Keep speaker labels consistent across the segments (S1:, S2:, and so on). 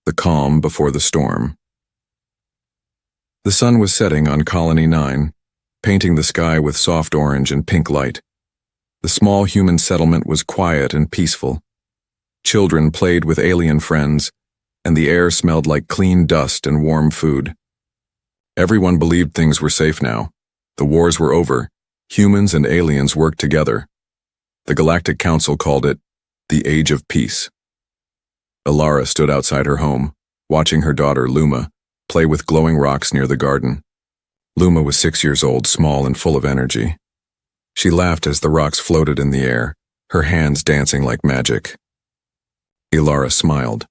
S1: The calm before the storm. The sun was setting on Colony 9, painting the sky with soft orange and pink light. The small human settlement was quiet and peaceful. Children played with alien friends, and the air smelled like clean dust and warm food. Everyone believed things were safe now. The wars were over. Humans and aliens worked together. The Galactic Council called it the Age of Peace. Alara stood outside her home, watching her daughter, Luma, play with glowing rocks near the garden. Luma was 6 years old, small and full of energy. She laughed as the rocks floated in the air, her hands dancing like magic. Alara smiled.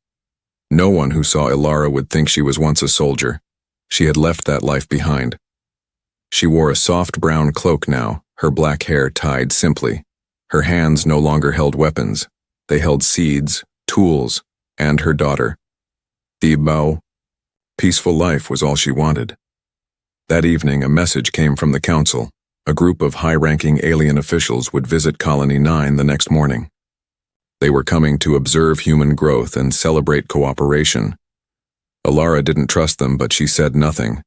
S1: No one who saw Alara would think she was once a soldier. She had left that life behind. She wore a soft brown cloak now, her black hair tied simply. Her hands no longer held weapons. They held seeds, tools, and her daughter. The peaceful life was all she wanted. That evening, a message came from the council. A group of high-ranking alien officials would visit Colony 9 the next morning. They were coming to observe human growth and celebrate cooperation. Alara didn't trust them, but she said nothing.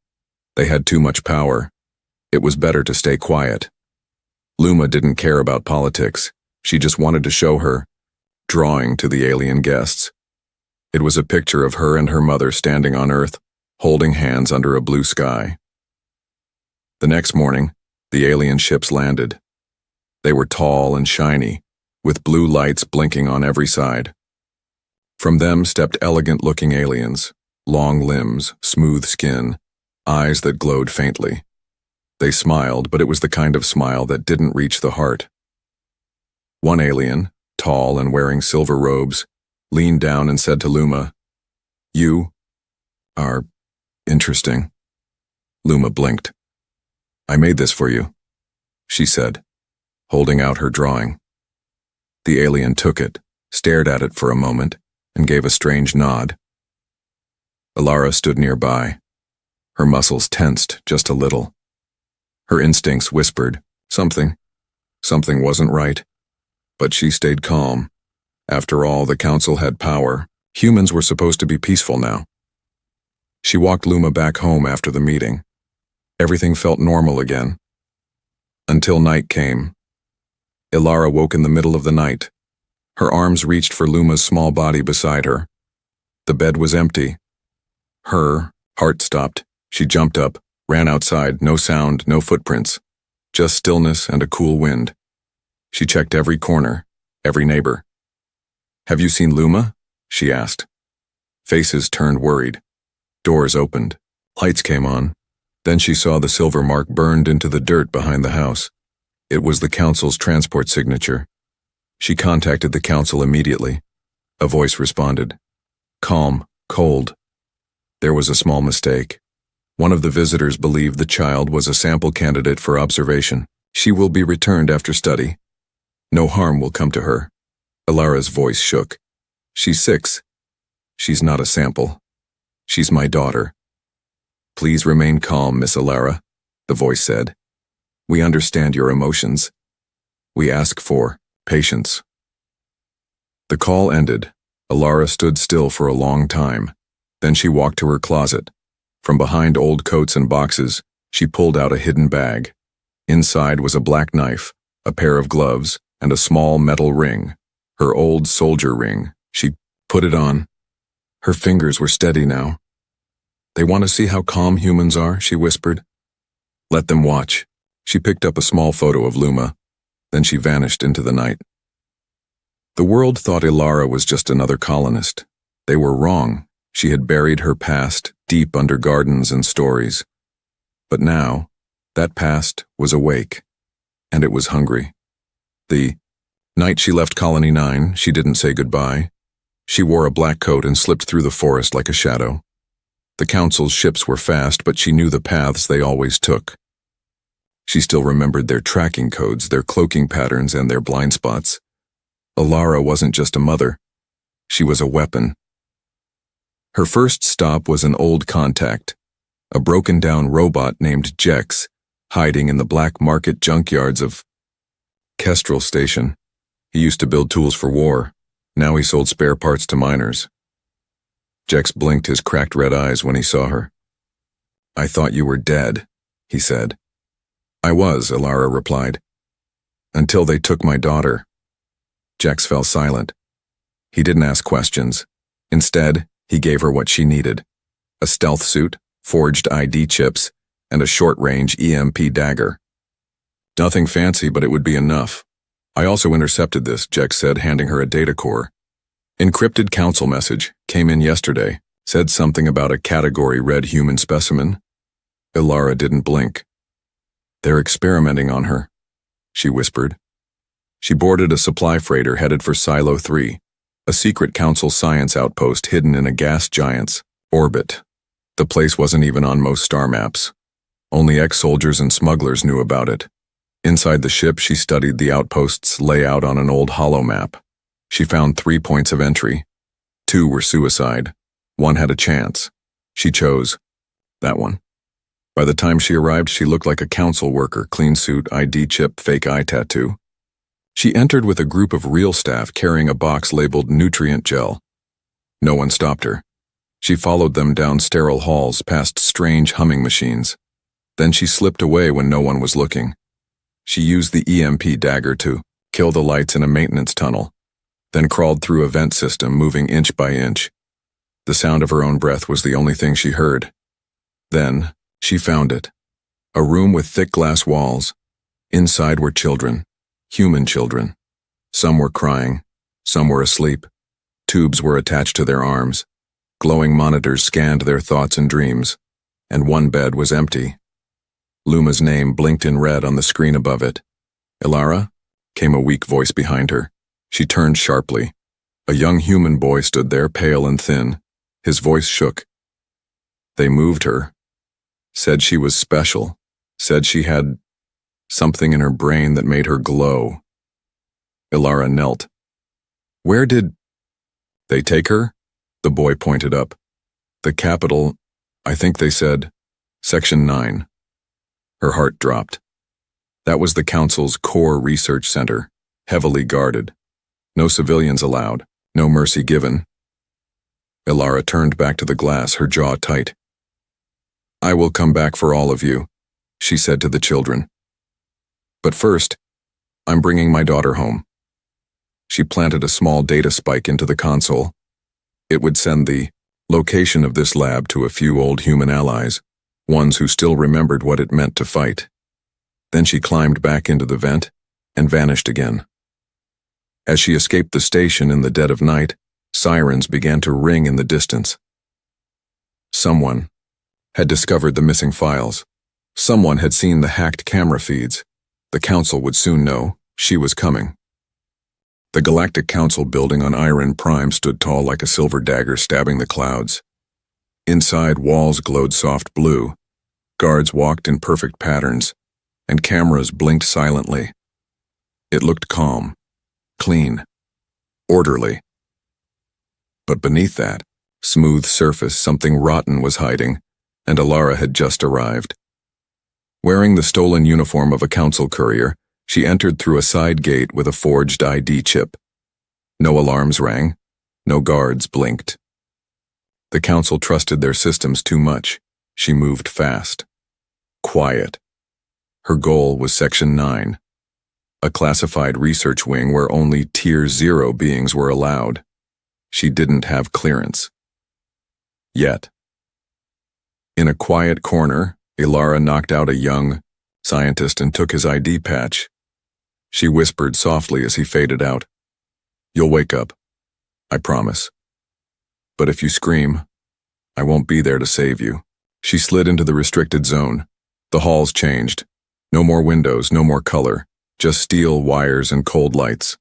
S1: They had too much power. It was better to stay quiet. Luma didn't care about politics. She just wanted to show her drawing to the alien guests. It was a picture of her and her mother standing on Earth, holding hands under a blue sky. The next morning, the alien ships landed. They were tall and shiny, with blue lights blinking on every side. From them stepped elegant-looking aliens, long limbs, smooth skin, eyes that glowed faintly. They smiled, but it was the kind of smile that didn't reach the heart. One alien, tall and wearing silver robes, leaned down and said to Luma, "You are interesting." Luma blinked. "I made this for you," she said, holding out her drawing. The alien took it, stared at it for a moment, and gave a strange nod. Alara stood nearby. Her muscles tensed just a little. Her instincts whispered, something wasn't right. But she stayed calm. After all, the council had power. Humans were supposed to be peaceful now. She walked Luma back home after the meeting. Everything felt normal again. Until night came. Alara woke in the middle of the night. Her arms reached for Luma's small body beside her. The bed was empty. Her heart stopped. She jumped up, ran outside, no sound, no footprints. Just stillness and a cool wind. She checked every corner, every neighbor. "Have you seen Luma?" she asked. Faces turned worried. Doors opened. Lights came on. Then she saw the silver mark burned into the dirt behind the house. It was the council's transport signature. She contacted the council immediately. A voice responded. Calm, cold. There was a small mistake. One of the visitors believed the child was a sample candidate for observation. She will be returned after study. No harm will come to her. Alara's voice shook. She's 6. She's not a sample. She's my daughter. Please remain calm, Miss Alara, the voice said. We understand your emotions. We ask for patience. The call ended. Alara stood still for a long time. Then she walked to her closet. From behind old coats and boxes, she pulled out a hidden bag. Inside was a black knife, a pair of gloves, and a small metal ring. Her old soldier ring. She put it on. Her fingers were steady now. They want to see how calm humans are, she whispered. Let them watch. She picked up a small photo of Luma. Then she vanished into the night. The world thought Alara was just another colonist. They were wrong. She had buried her past deep under gardens and stories. But now, that past was awake, and it was hungry. The night she left Colony 9, she didn't say goodbye. She wore a black coat and slipped through the forest like a shadow. The council's ships were fast, but she knew the paths they always took. She still remembered their tracking codes, their cloaking patterns, and their blind spots. Alara wasn't just a mother. She was a weapon. Her first stop was an old contact, a broken-down robot named Jex, hiding in the black market junkyards of Kestrel Station. He used to build tools for war. Now he sold spare parts to miners. Jex blinked his cracked red eyes when he saw her. "I thought you were dead," he said. "I was," Ilara replied. "Until they took my daughter." Jex fell silent. He didn't ask questions. Instead, he gave her what she needed: a stealth suit, forged ID chips, and a short-range EMP dagger. "Nothing fancy, but it would be enough. I also intercepted this," Jex said, handing her a data core. "Encrypted council message, came in yesterday, said something about a category red human specimen." Ilara didn't blink. "They're experimenting on her," she whispered. She boarded a supply freighter headed for Silo 3, a secret council science outpost hidden in a gas giant's orbit. The place wasn't even on most star maps. Only ex-soldiers and smugglers knew about it. Inside the ship, she studied the outpost's layout on an old holo map. She found 3 points of entry. 2 were suicide. 1 had a chance. She chose that one. By the time she arrived, she looked like a council worker, clean suit, ID chip, fake eye tattoo. She entered with a group of real staff carrying a box labeled nutrient gel. No one stopped her. She followed them down sterile halls past strange humming machines. Then she slipped away when no one was looking. She used the EMP dagger to kill the lights in a maintenance tunnel, then crawled through a vent system, moving inch by inch. The sound of her own breath was the only thing she heard. Then, she found it. A room with thick glass walls. Inside were children. Human children. Some were crying. Some were asleep. Tubes were attached to their arms. Glowing monitors scanned their thoughts and dreams. And one bed was empty. Luma's name blinked in red on the screen above it. "Ilara?" came a weak voice behind her. She turned sharply. A young human boy stood there, pale and thin. His voice shook. "They moved her. Said she was special. Said she had something in her brain that made her glow." Ilara knelt. "Where did they take her?" The boy pointed up. "The capital, I think they said, Section 9. Her heart dropped. That was the Council's core research center, heavily guarded. No civilians allowed, no mercy given. Ilara turned back to the glass, her jaw tight. "I will come back for all of you," she said to the children. "But first, I'm bringing my daughter home." She planted a small data spike into the console. It would send the location of this lab to a few old human allies, ones who still remembered what it meant to fight. Then she climbed back into the vent and vanished again. As she escaped the station in the dead of night, sirens began to ring in the distance. Someone had discovered the missing files. Someone had seen the hacked camera feeds. The Council would soon know she was coming. The Galactic Council building on Iron Prime stood tall like a silver dagger stabbing the clouds. Inside, walls glowed soft blue. Guards walked in perfect patterns, and cameras blinked silently. It looked calm, clean, orderly. But beneath that smooth surface, something rotten was hiding, and Ilara had just arrived. Wearing the stolen uniform of a council courier, she entered through a side gate with a forged ID chip. No alarms rang, no guards blinked. The council trusted their systems too much. She moved fast. Quiet. Her goal was Section 9, a classified research wing where only Tier 0 beings were allowed. She didn't have clearance. Yet. In a quiet corner, Ilara knocked out a young scientist and took his ID patch. She whispered softly as he faded out. "You'll wake up. I promise. But if you scream, I won't be there to save you." She slid into the restricted zone. The halls changed. No more windows, no more color, just steel wires and cold lights.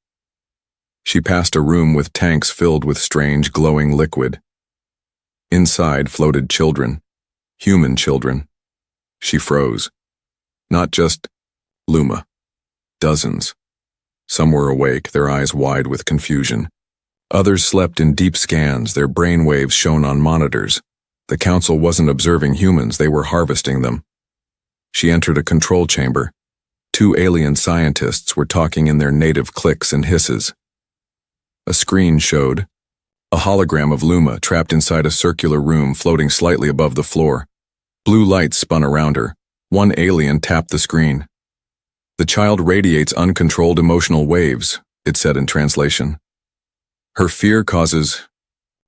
S1: She passed a room with tanks filled with strange glowing liquid. Inside floated children, human children. She froze. Not just Luma. Dozens. Some were awake, their eyes wide with confusion. Others slept in deep scans, their brain waves shown on monitors. The council wasn't observing humans, they were harvesting them. She entered a control chamber. 2 alien scientists were talking in their native clicks and hisses. A screen showed A hologram of Luma trapped inside a circular room floating slightly above the floor. Blue lights spun around her. One alien tapped the screen. "The child radiates uncontrolled emotional waves," it said in translation. "Her fear causes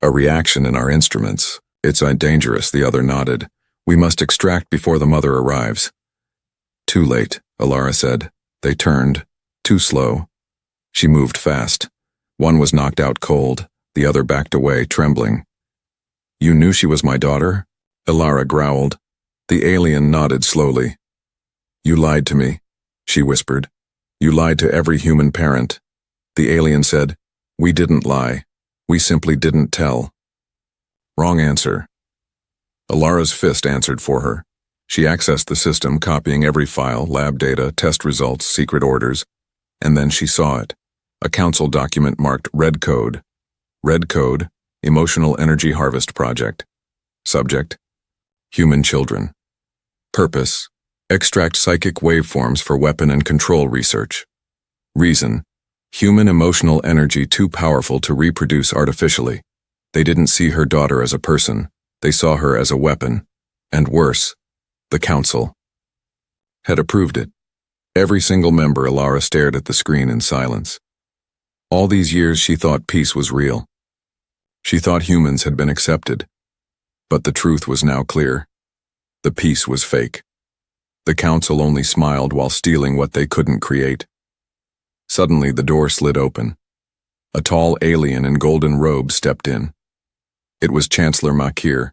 S1: a reaction in our instruments. It's dangerous," the other nodded. "We must extract before the mother arrives." "Too late," Alara said. They turned. Too slow. She moved fast. One was knocked out cold. The other backed away, trembling. "You knew she was my daughter?" Alara growled. The alien nodded slowly. "You lied to me," she whispered. "You lied to every human parent." The alien said, "We didn't lie. We simply didn't tell." "Wrong answer." Alara's fist answered for her. She accessed the system, copying every file, lab data, test results, secret orders, and then she saw it. A council document marked Red Code. Red Code, Emotional Energy Harvest Project. Subject, Human Children. Purpose, extract psychic waveforms for weapon and control research. Reason, human emotional energy too powerful to reproduce artificially. They didn't see her daughter as a person. They saw her as a weapon. And worse, the council had approved it. Every single member. Alara stared at the screen in silence. All these years she thought peace was real. She thought humans had been accepted. But the truth was now clear. The peace was fake. The council only smiled while stealing what they couldn't create. Suddenly the door slid open. A tall alien in golden robes stepped in. It was Chancellor Makir,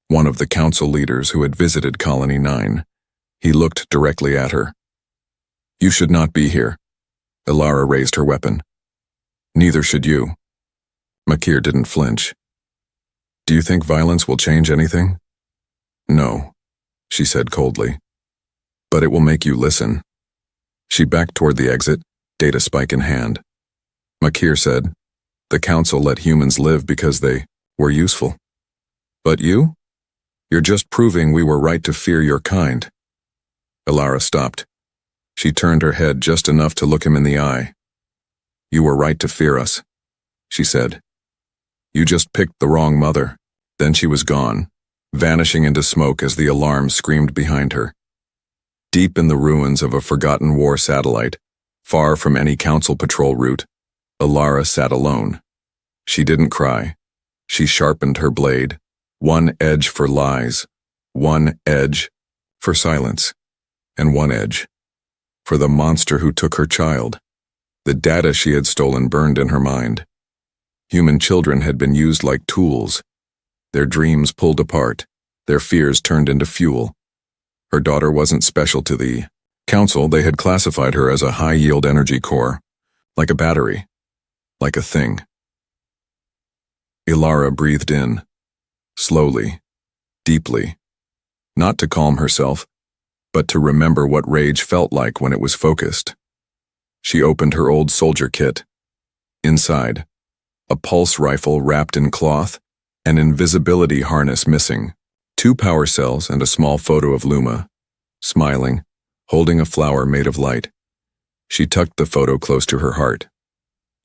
S1: one of the council leaders who had visited Colony 9. He looked directly at her. "You should not be here." Alara raised her weapon. "Neither should you." Makir didn't flinch. "Do you think violence will change anything?" "No," she said coldly. "But it will make you listen." She backed toward the exit, data spike in hand. Makir said, "The council let humans live because they were useful. But you? You're just proving we were right to fear your kind." Alara stopped. She turned her head just enough to look him in the eye. "You were right to fear us," she said. "You just picked the wrong mother." Then she was gone, vanishing into smoke as the alarm screamed behind her. Deep in the ruins of a forgotten war satellite, far from any council patrol route, Alara sat alone. She didn't cry. She sharpened her blade, one edge for lies, one edge for silence, and one edge for the monster who took her child. The data she had stolen burned in her mind. Human children had been used like tools. Their dreams pulled apart, their fears turned into fuel. Her daughter wasn't special to the council. They had classified her as a high-yield energy core, like a battery, like a thing. Alara breathed in, slowly, deeply, not to calm herself, but to remember what rage felt like when it was focused. She opened her old soldier kit. Inside, a pulse rifle wrapped in cloth, an invisibility harness missing, 2 power cells and a small photo of Luma, smiling, holding a flower made of light. She tucked the photo close to her heart.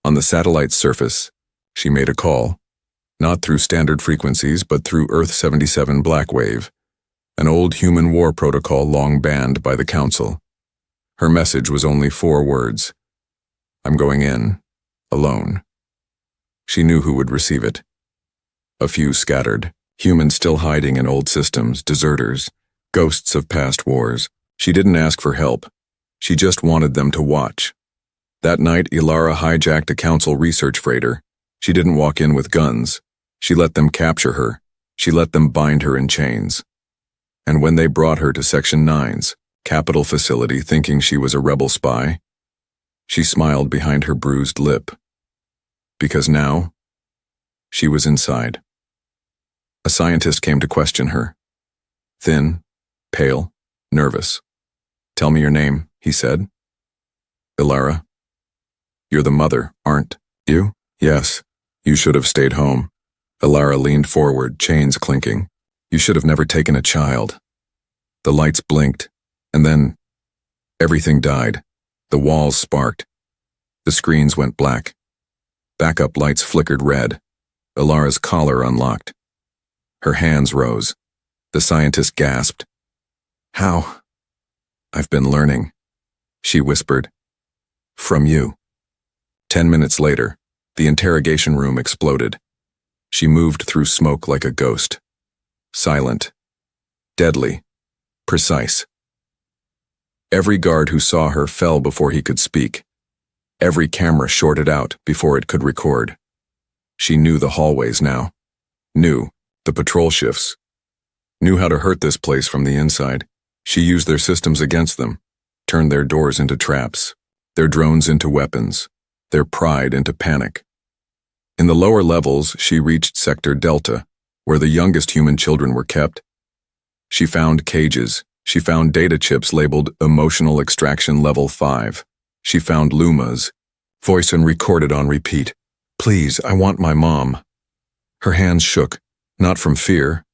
S1: On the satellite's surface, she made a call, not through standard frequencies but through Earth 77 Blackwave, an old human war protocol long banned by the council. Her message was only 4 words. "I'm going in, alone." She knew who would receive it. A few scattered, humans still hiding in old systems, deserters, ghosts of past wars. She didn't ask for help. She just wanted them to watch. That night, Alara hijacked a council research freighter. She didn't walk in with guns. She let them capture her. She let them bind her in chains. And when they brought her to Section 9's capital facility thinking she was a rebel spy, she smiled behind her bruised lip. Because now, she was inside. A scientist came to question her. Thin, pale, nervous. "Tell me your name," he said. "Alara." "You're the mother, aren't you?" "Yes. You should have stayed home." Alara leaned forward, chains clinking. "You should have never taken a child." The lights blinked, and then everything died. The walls sparked. The screens went black. Backup lights flickered red. Alara's collar unlocked. Her hands rose. The scientist gasped. How? I've been learning, she whispered. From you. 10 minutes later, the interrogation room exploded. She moved through smoke like a ghost. Silent. Deadly. Precise. Every guard who saw her fell before he could speak. Every camera shorted out before it could record. She knew the hallways now. Knew the patrol shifts. Knew how to hurt this place from the inside. She used their systems against them, turned their doors into traps, their drones into weapons, their pride into panic. In the lower levels, she reached Sector Delta, where the youngest human children were kept. She found cages. She found data chips labeled Emotional Extraction Level 5. She found Luma's voice and recorded on repeat. Please, I want my mom. Her hands shook, not from fear,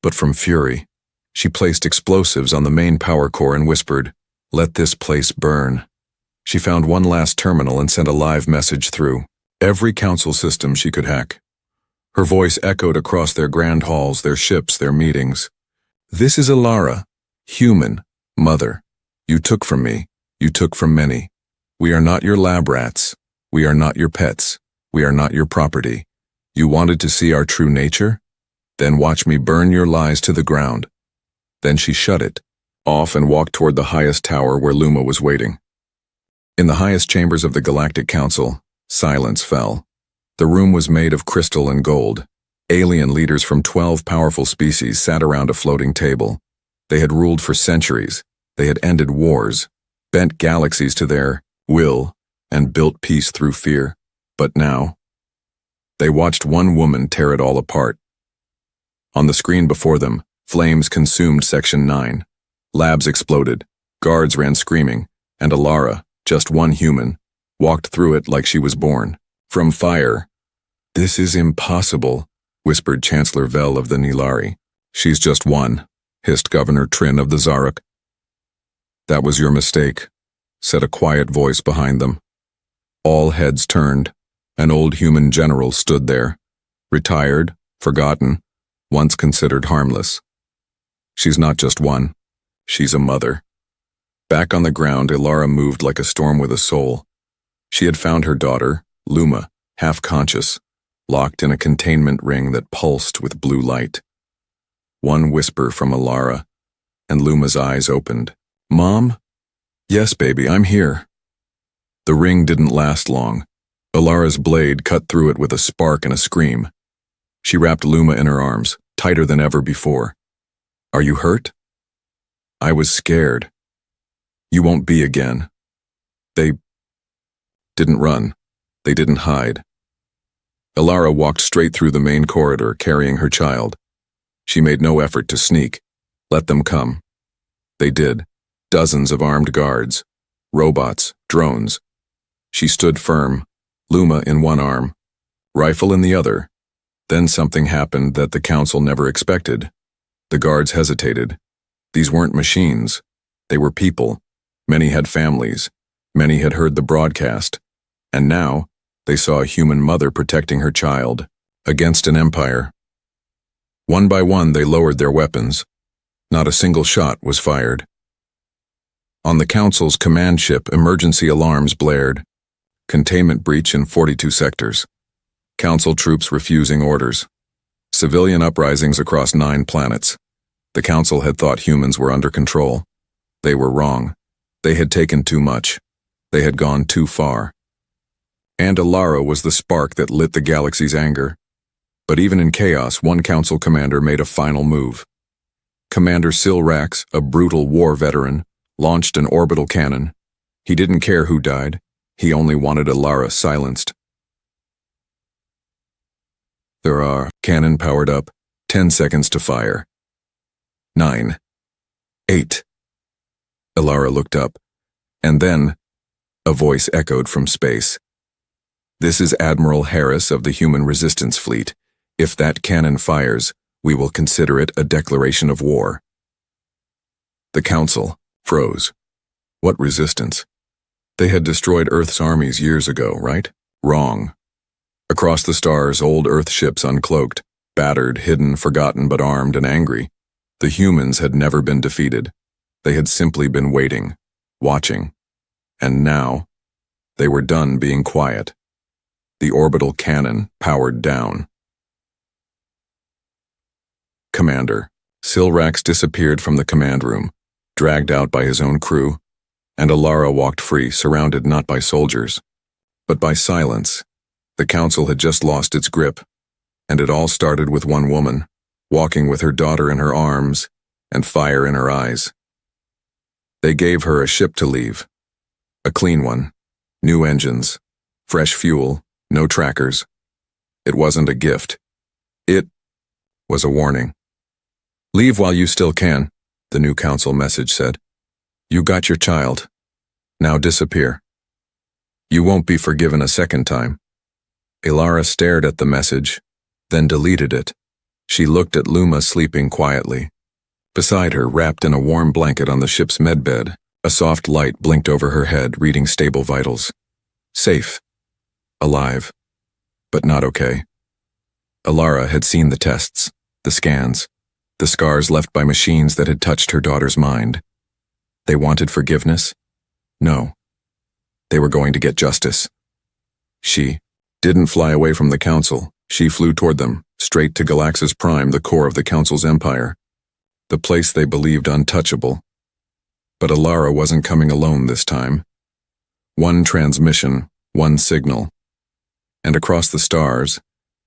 S1: but from fury. She placed explosives on the main power core and whispered, let this place burn. She found one last terminal and sent a live message through every council system she could hack. Her voice echoed across their grand halls, their ships, their meetings. This is Alara, human, mother. You took from me, you took from many. We are not your lab rats. We are not your pets. We are not your property. You wanted to see our true nature? Then watch me burn your lies to the ground. Then she shut it off and walked toward the highest tower where Luma was waiting. In the highest chambers of the Galactic Council, silence fell. The room was made of crystal and gold. Alien leaders from 12 powerful species sat around a floating table. They had ruled for centuries. They had ended wars, bent galaxies to their will, and built peace through fear. But now, they watched one woman tear it all apart. On the screen before them, flames consumed Section 9. Labs exploded, guards ran screaming, and Alara, just one human, walked through it like she was born. From fire. This is impossible, whispered Chancellor Vel of the Nilari. She's just one, hissed Governor Trin of the Zarok. That was your mistake, said a quiet voice behind them. All heads turned. An old human general stood there, retired, forgotten, once considered harmless. She's not just one. She's a mother. Back on the ground, Alara moved like a storm with a soul. She had found her daughter, Luma, half-conscious, locked in a containment ring that pulsed with blue light. One whisper from Alara, and Luma's eyes opened. Mom? Yes, baby, I'm here. The ring didn't last long. Alara's blade cut through it with a spark and a scream. She wrapped Luma in her arms, tighter than ever before. Are you hurt? I was scared. You won't be again. They didn't run. They didn't hide. Alara walked straight through the main corridor, carrying her child. She made no effort to sneak. Let them come. They did. Dozens of armed guards. Robots, drones. She stood firm, Luma in one arm, rifle in the other. Then something happened that the council never expected. The guards hesitated. These weren't machines. They were people. Many had families. Many had heard the broadcast. And now, they saw a human mother protecting her child against an empire. One by one, they lowered their weapons. Not a single shot was fired. On the council's command ship, emergency alarms blared. Containment breach in 42 sectors. Council troops refusing orders. Civilian uprisings across 9 planets. The council had thought humans were under control. They were wrong. They had taken too much. They had gone too far. And Alara was the spark that lit the galaxy's anger. But even in chaos, one council commander made a final move. Commander Silrax, a brutal war veteran, launched an orbital cannon. He didn't care who died. He only wanted Alara silenced. There are cannon powered up, 10 seconds to fire. 9. 8. Alara looked up, and then a voice echoed from space. This is Admiral Harris of the Human Resistance Fleet. If that cannon fires, we will consider it a declaration of war. The council froze. What resistance? They had destroyed Earth's armies years ago, right? Wrong. Across the stars, old Earth ships uncloaked, battered, hidden, forgotten, but armed and angry. The humans had never been defeated. They had simply been waiting, watching. And now, they were done being quiet. The orbital cannon powered down. Commander. Silrax disappeared from the command room, dragged out by his own crew, and Alara walked free, surrounded not by soldiers, but by silence. The council had just lost its grip, and it all started with one woman, walking with her daughter in her arms and fire in her eyes. They gave her a ship to leave, a clean one, new engines, fresh fuel, no trackers. It wasn't a gift. It was a warning. "Leave while you still can," the new council message said. "You got your child. Now disappear. You won't be forgiven a second time." Alara stared at the message, then deleted it. She looked at Luma sleeping quietly. Beside her, wrapped in a warm blanket on the ship's medbed, a soft light blinked over her head, reading stable vitals. Safe. Alive. But not okay. Alara had seen the tests, the scans, the scars left by machines that had touched her daughter's mind. They wanted forgiveness? No. They were going to get justice. She didn't fly away from the council. She flew toward them, straight to Galaxis Prime, the core of the council's empire, the place they believed untouchable. But Alara wasn't coming alone this time. One transmission, one signal. And across the stars,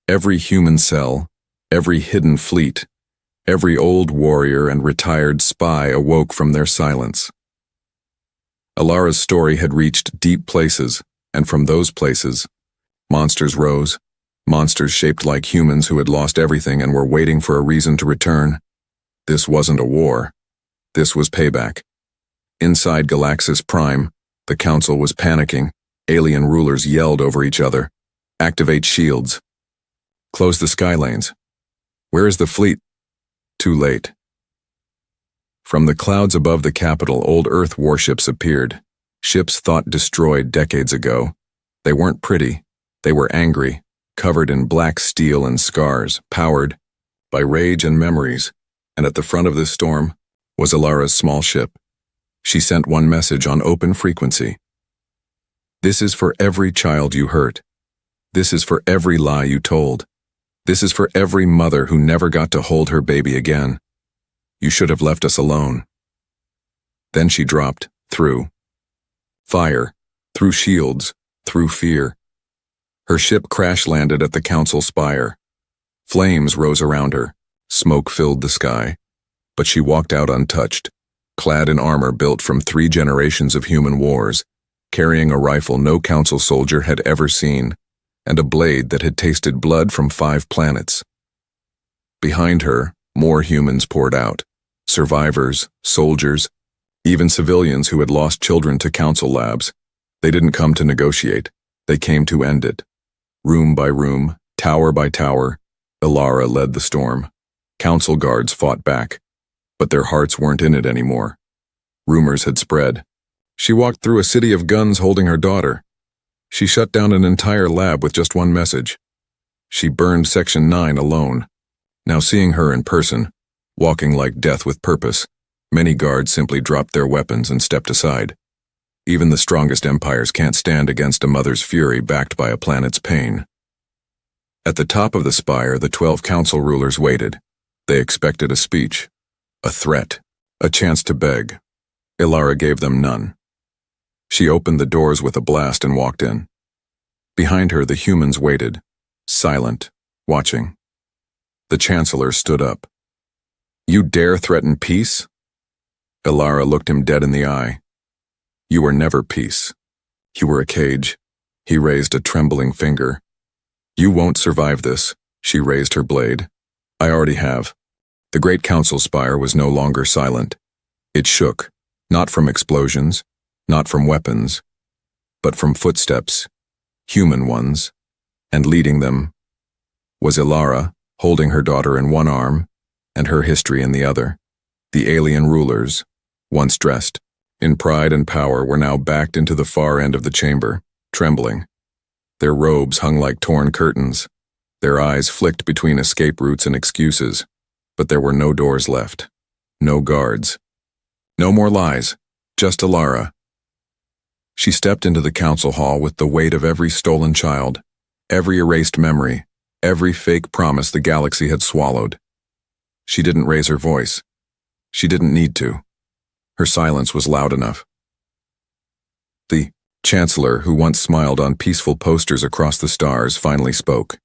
S1: every human cell, every hidden fleet, every old warrior and retired spy awoke from their silence. Alara's story had reached deep places, and from those places, monsters rose, monsters shaped like humans who had lost everything and were waiting for a reason to return. This wasn't a war. This was payback. Inside Galaxis Prime, the council was panicking. Alien rulers yelled over each other. "Activate shields. Close the sky lanes. Where is the fleet?" Too late. From the clouds above the capital, old Earth warships appeared. Ships thought destroyed decades ago. They weren't pretty. They were angry, covered in black steel and scars, powered by rage and memories. And at the front of this storm was Alara's small ship. She sent one message on open frequency. "This is for every child you hurt. This is for every lie you told. This is for every mother who never got to hold her baby again. You should have left us alone." Then she dropped, through fire, through shields, through fear. Her ship crash-landed at the council spire. Flames rose around her. Smoke filled the sky. But she walked out untouched, clad in armor built from 3 generations of human wars, carrying a rifle no council soldier had ever seen, and a blade that had tasted blood from 5 planets. Behind her, more humans poured out. Survivors, soldiers, even civilians who had lost children to council labs. They didn't come to negotiate. They came to end it. Room by room, tower by tower, Alara led the storm. Council guards fought back, but their hearts weren't in it anymore. Rumors had spread. She walked through a city of guns holding her daughter. She shut down an entire lab with just one message. She burned Section 9 alone. Now seeing her in person, walking like death with purpose, many guards simply dropped their weapons and stepped aside. Even the strongest empires can't stand against a mother's fury backed by a planet's pain. At the top of the spire, the 12 council rulers waited. They expected a speech, a threat, a chance to beg. Alara gave them none. She opened the doors with a blast and walked in. Behind her, the humans waited, silent, watching. The Chancellor stood up. "You dare threaten peace?" Alara looked him dead in the eye. "You were never peace. You were a cage." He raised a trembling finger. "You won't survive this." She raised her blade. "I already have." The great council spire was no longer silent. It shook, not from explosions, not from weapons, but from footsteps, human ones, and leading them was Alara, holding her daughter in one arm and her history in the other. The alien rulers, once dressed in pride and power, were now backed into the far end of the chamber, trembling. Their robes hung like torn curtains. Their eyes flicked between escape routes and excuses. But there were no doors left. No guards. No more lies. Just Alara. She stepped into the council hall with the weight of every stolen child, every erased memory, every fake promise the galaxy had swallowed. She didn't raise her voice. She didn't need to. Her silence was loud enough. The chancellor, who once smiled on peaceful posters across the stars, finally spoke.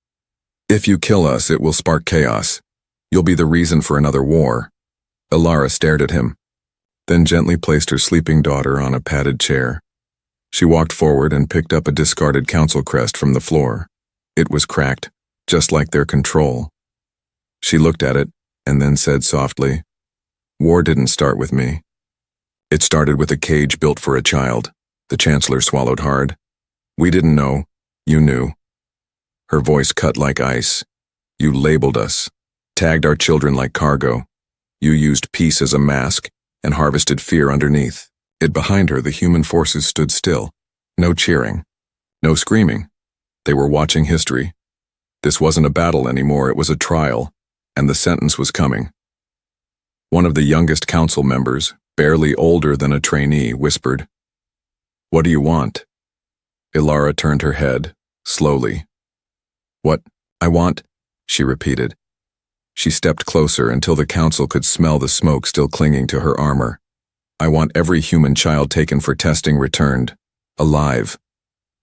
S1: If you kill us, it will spark chaos. You'll be the reason for another war. Alara stared at him, then gently placed her sleeping daughter on a padded chair. She walked forward and picked up a discarded council crest from the floor. It was cracked, just like their control. She looked at it and then said softly, "War didn't start with me. It started with a cage built for a child." The chancellor swallowed hard. "We didn't know. You knew." Her voice cut like ice. "You labeled us, tagged our children like cargo. You used peace as a mask and harvested fear underneath." Behind her, the human forces stood still. No cheering. No screaming. They were watching history. This wasn't a battle anymore, it was a trial, and the sentence was coming. One of the youngest council members, barely older than a trainee, whispered, "What do you want?" Alara turned her head, slowly. "What I want," she repeated. She stepped closer until the council could smell the smoke still clinging to her armor. "I want every human child taken for testing returned, alive.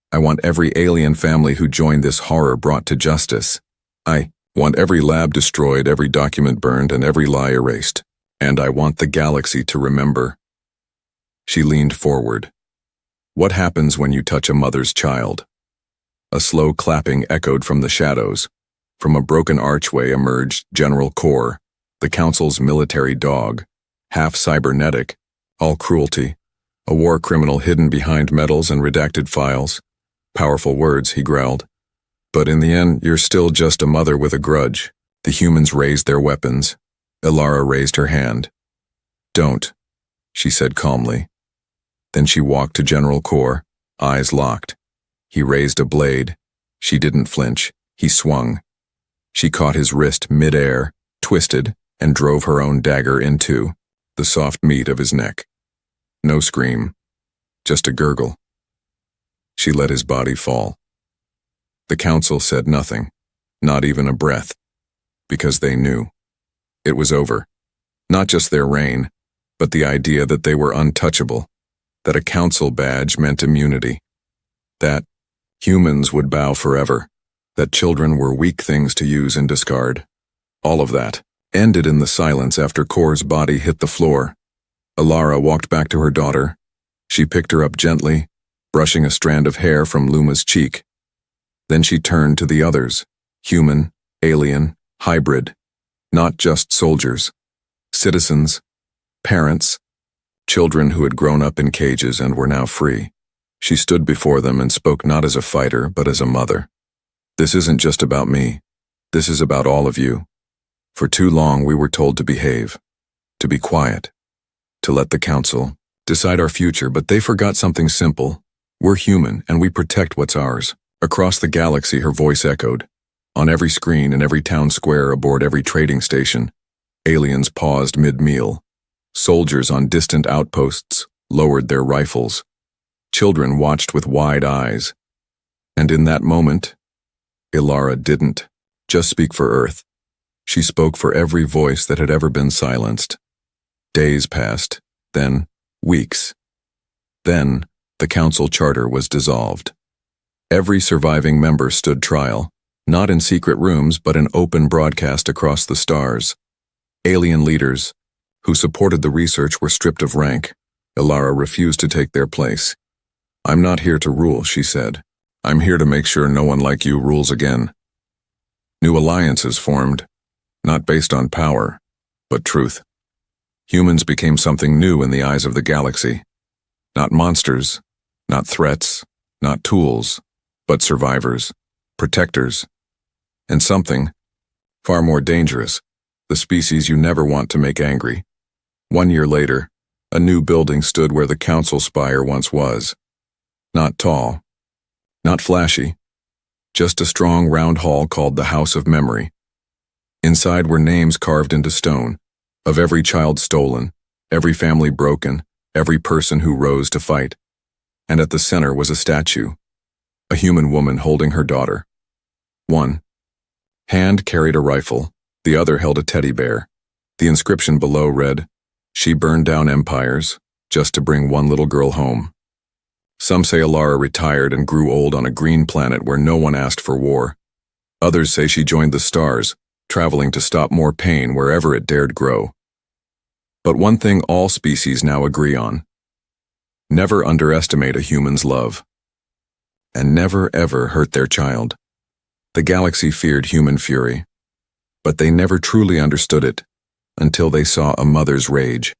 S1: I want every alien family who joined this horror brought to justice. I want every lab destroyed, every document burned, and every lie erased. And I want the galaxy to remember." She leaned forward. "What happens when you touch a mother's child?" A slow clapping echoed from the shadows. From a broken archway emerged General Kor, the council's military dog, half cybernetic, all cruelty, a war criminal hidden behind medals and redacted files. "Powerful words," he growled. "But in the end, you're still just a mother with a grudge." The humans raised their weapons. Alara raised her hand. "Don't," she said calmly. Then she walked to General Kor, eyes locked. He raised a blade. She didn't flinch. He swung. She caught his wrist mid-air, twisted, and drove her own dagger into the soft meat of his neck. No scream, just a gurgle. She let his body fall. The council said nothing, not even a breath, because they knew. It was over. Not just their reign, but the idea that they were untouchable, that a council badge meant immunity, that humans would bow forever, that children were weak things to use and discard. All of that ended in the silence after Kor's body hit the floor. Alara walked back to her daughter. She picked her up gently, brushing a strand of hair from Luma's cheek. Then she turned to the others, human, alien, hybrid, not just soldiers, citizens, parents, children who had grown up in cages and were now free. She stood before them and spoke not as a fighter, but as a mother. "This isn't just about me. This is about all of you. For too long we were told to behave, to be quiet, to let the council decide our future, but they forgot something simple. We're human, and we protect what's ours." Across the galaxy, her voice echoed. On every screen, in every town square, aboard every trading station, aliens paused mid-meal. Soldiers on distant outposts lowered their rifles. Children watched with wide eyes. And in that moment, Alara didn't just speak for Earth. She spoke for every voice that had ever been silenced. Days passed, then weeks. Then the council charter was dissolved. Every surviving member stood trial, not in secret rooms but in open broadcast across the stars. Alien leaders who supported the research were stripped of rank. Alara refused to take their place. "I'm not here to rule," she said. "I'm here to make sure no one like you rules again." New alliances formed, not based on power, but truth. Humans became something new in the eyes of the galaxy. Not monsters, not threats, not tools, but survivors, protectors, and something far more dangerous, the species you never want to make angry. 1 year later, a new building stood where the council spire once was. Not tall, not flashy, just a strong round hall called the House of Memory. Inside were names carved into stone, of every child stolen, every family broken, every person who rose to fight. And at the center was a statue, a human woman holding her daughter. One hand carried a rifle, the other held a teddy bear. The inscription below read, "She burned down empires, just to bring one little girl home." Some say Alara retired and grew old on a green planet where no one asked for war. Others say she joined the stars, traveling to stop more pain wherever it dared grow. But one thing all species now agree on: never underestimate a human's love. And never ever hurt their child. The galaxy feared human fury, but they never truly understood it until they saw a mother's rage.